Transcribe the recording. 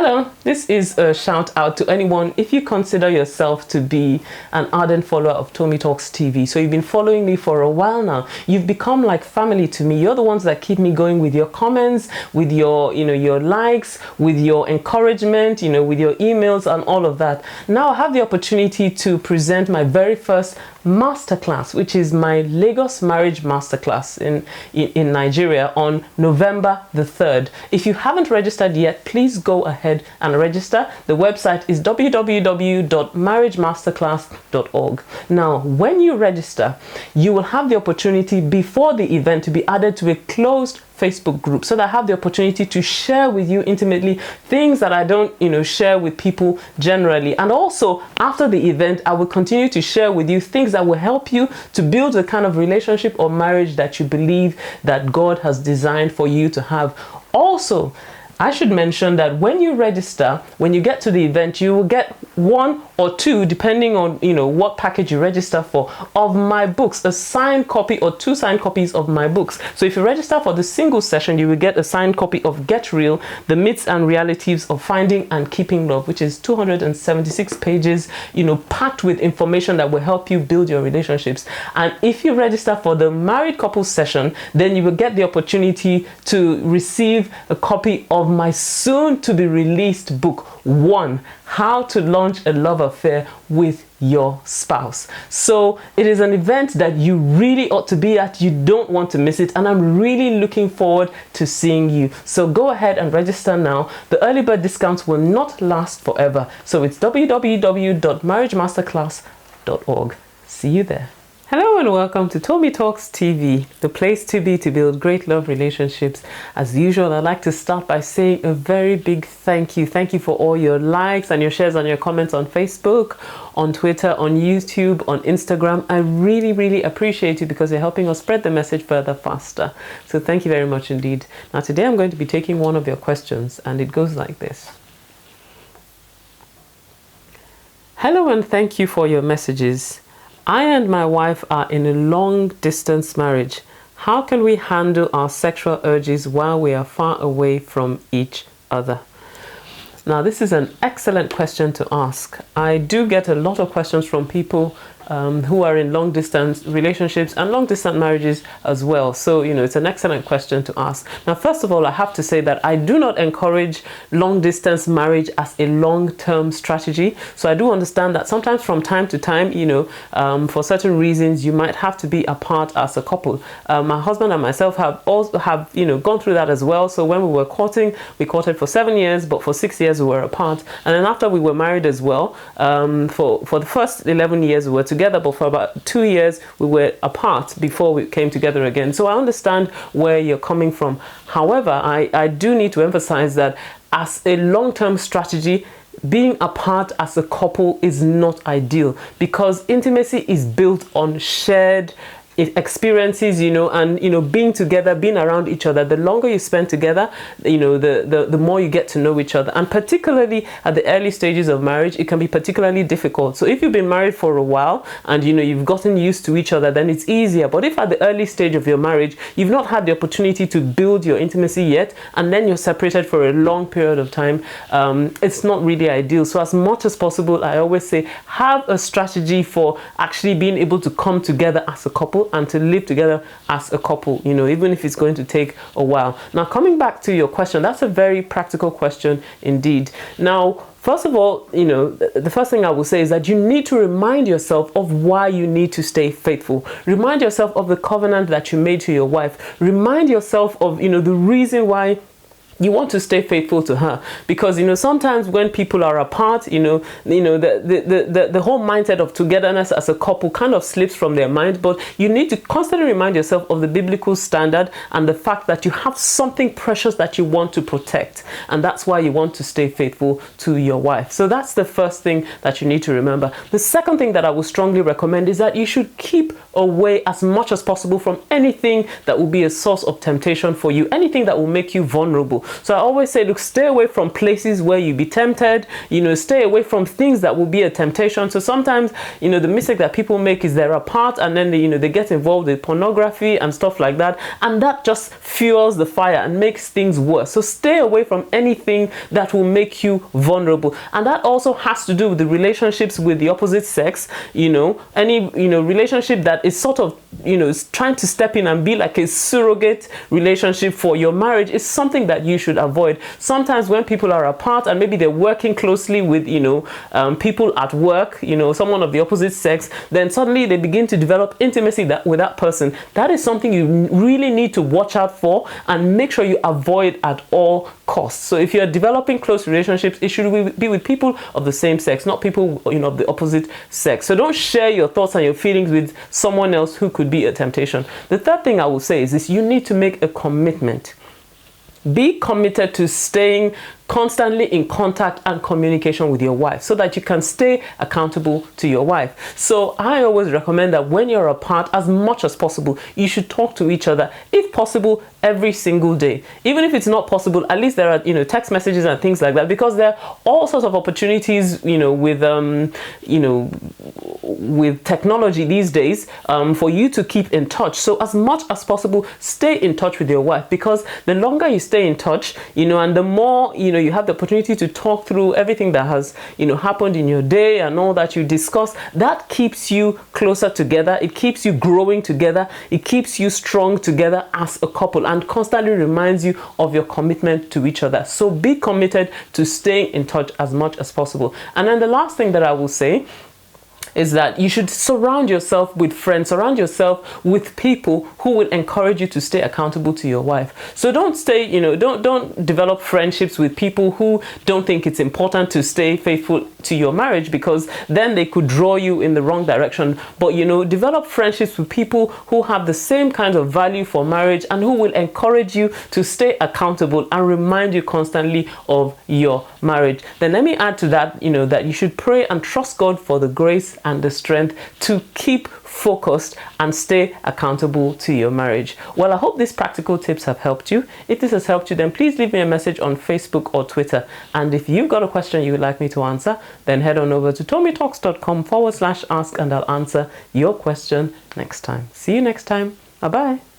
Hello, this is a shout out to anyone if you consider yourself to be an ardent follower of Tomi Talks TV. So you've been following me for a while now. You've become like family to me. You're the ones that keep me going with your comments, with your, your likes, with your encouragement, with your emails and all of that. Now I have the opportunity to present my very first masterclass, which is my Lagos Marriage Masterclass in Nigeria on November the 3rd. If you haven't registered yet, please go ahead and register. The website is www.marriagemasterclass.org. Now, when you register, you will have the opportunity before the event to be added to a closed Facebook group, so that I have the opportunity to share with you intimately things that I don't, share with people generally. And also after the event, I will continue to share with you things that will help you to build the kind of relationship or marriage that you believe that God has designed for you to have. Also, I should mention that when you register, when you get to the event, you will get one or two, depending on what package you register for, of my books, a signed copy or two signed copies of my books. So if you register for the single session, you will get a signed copy of Get Real, The Myths and Realities of Finding and Keeping Love, which is 276 pages, packed with information that will help you build your relationships. And if you register for the married couple session, then you will get the opportunity to receive a copy of my soon to be released book, One, How to Launch a Love Affair with Your Spouse. So it is an event that you really ought to be at. You don't want to miss it. And I'm really looking forward to seeing you. So go ahead and register now. The early bird discounts will not last forever. So it's www.marriagemasterclass.org. See you there. Hello and welcome to Tomi Talks TV, the place to be to build great love relationships. As usual, I'd like to start by saying a very big thank you. Thank you for all your likes and your shares and your comments on Facebook, on Twitter, on YouTube, on Instagram. I really, really appreciate you because you're helping us spread the message further faster. So thank you very much indeed. Now today I'm going to be taking one of your questions and it goes like this. Hello and thank you for your messages. I and my wife are in a long-distance marriage. How can we handle our sexual urges while we are far away from each other? Now, this is an excellent question to ask. I do get a lot of questions from people who are in long-distance relationships and long-distance marriages as well. So, it's an excellent question to ask. Now, first of all, I have to say that I do not encourage long-distance marriage as a long-term strategy. So I do understand that sometimes from time to time, for certain reasons, you might have to be apart as a couple. My husband and myself have gone through that as well. So when we were courting, we courted for 7 years, but for 6 years we were apart. And then after we were married as well, for the first 11 years we were together, but for about 2 years we were apart before we came together again. So I understand where you're coming from. However, I do need to emphasize that as a long-term strategy, being apart as a couple is not ideal, because intimacy is built on shared experiences, and being together, being around each other. The longer you spend together, the more you get to know each other. And particularly at the early stages of marriage, it can be particularly difficult. So if you've been married for a while and you've gotten used to each other, then it's easier. But if at the early stage of your marriage you've not had the opportunity to build your intimacy yet, and then you're separated for a long period of time, it's not really ideal. So as much as possible, I always say, have a strategy for actually being able to come together as a couple and to live together as a couple, even if it's going to take a while. Now, coming back to your question, that's a very practical question indeed. Now, first of all, the first thing I will say is that you need to remind yourself of why you need to stay faithful. Remind yourself of the covenant that you made to your wife. Remind yourself of, the reason why you want to stay faithful to her, because sometimes when people are apart, the whole mindset of togetherness as a couple kind of slips from their mind. But you need to constantly remind yourself of the biblical standard and the fact that you have something precious that you want to protect, and that's why you want to stay faithful to your wife. So that's the first thing that you need to remember. The second thing that I would strongly recommend is that you should keep away as much as possible from anything that will be a source of temptation for you, anything that will make you vulnerable. accountable. So I always say, look, stay away from places where you be tempted, stay away from things that will be a temptation. So sometimes, the mistake that people make is they're apart and then they get involved with pornography and stuff like that. And that just fuels the fire and makes things worse. So stay away from anything that will make you vulnerable. And that also has to do with the relationships with the opposite sex. Any relationship that is sort of is trying to step in and be like a surrogate relationship for your marriage is something that you should avoid. Sometimes when people are apart and maybe they're working closely with people at work, someone of the opposite sex, then suddenly they begin to develop intimacy with that person. That is something you really need to watch out for and make sure you avoid at all costs. So if you're developing close relationships, it should be with people of the same sex, not people of the opposite sex. So don't share your thoughts and your feelings with someone else who could be a temptation. The third thing I will say is this: you need to make a commitment. Be committed to staying constantly in contact and communication with your wife so that you can stay accountable to your wife. So I always recommend that when you're apart, as much as possible, you should talk to each other, if possible, every single day. Even if it's not possible, at least there are text messages and things like that, because there are all sorts of opportunities with technology these days for you to keep in touch. So as much as possible, stay in touch with your wife, because the longer you stay in touch, and the more you have the opportunity to talk through everything that has happened in your day and all that you discuss, that keeps you closer together. It keeps you growing together. It keeps you strong together as a couple and constantly reminds you of your commitment to each other. So be committed to staying in touch as much as possible. And then the last thing that I will say is that you should surround yourself with friends, surround yourself with people who will encourage you to stay accountable to your wife. So don't stay, don't develop friendships with people who don't think it's important to stay faithful to your marriage, because then they could draw you in the wrong direction. But develop friendships with people who have the same kind of value for marriage and who will encourage you to stay accountable and remind you constantly of your marriage. Then let me add to that, that you should pray and trust God for the grace and the strength to keep focused and stay accountable to your marriage. Well, I hope these practical tips have helped you. If this has helped you, then please leave me a message on Facebook or Twitter. And if you've got a question you would like me to answer, then head on over to tomitalks.com/ask and I'll answer your question next time. See you next time. Bye-bye.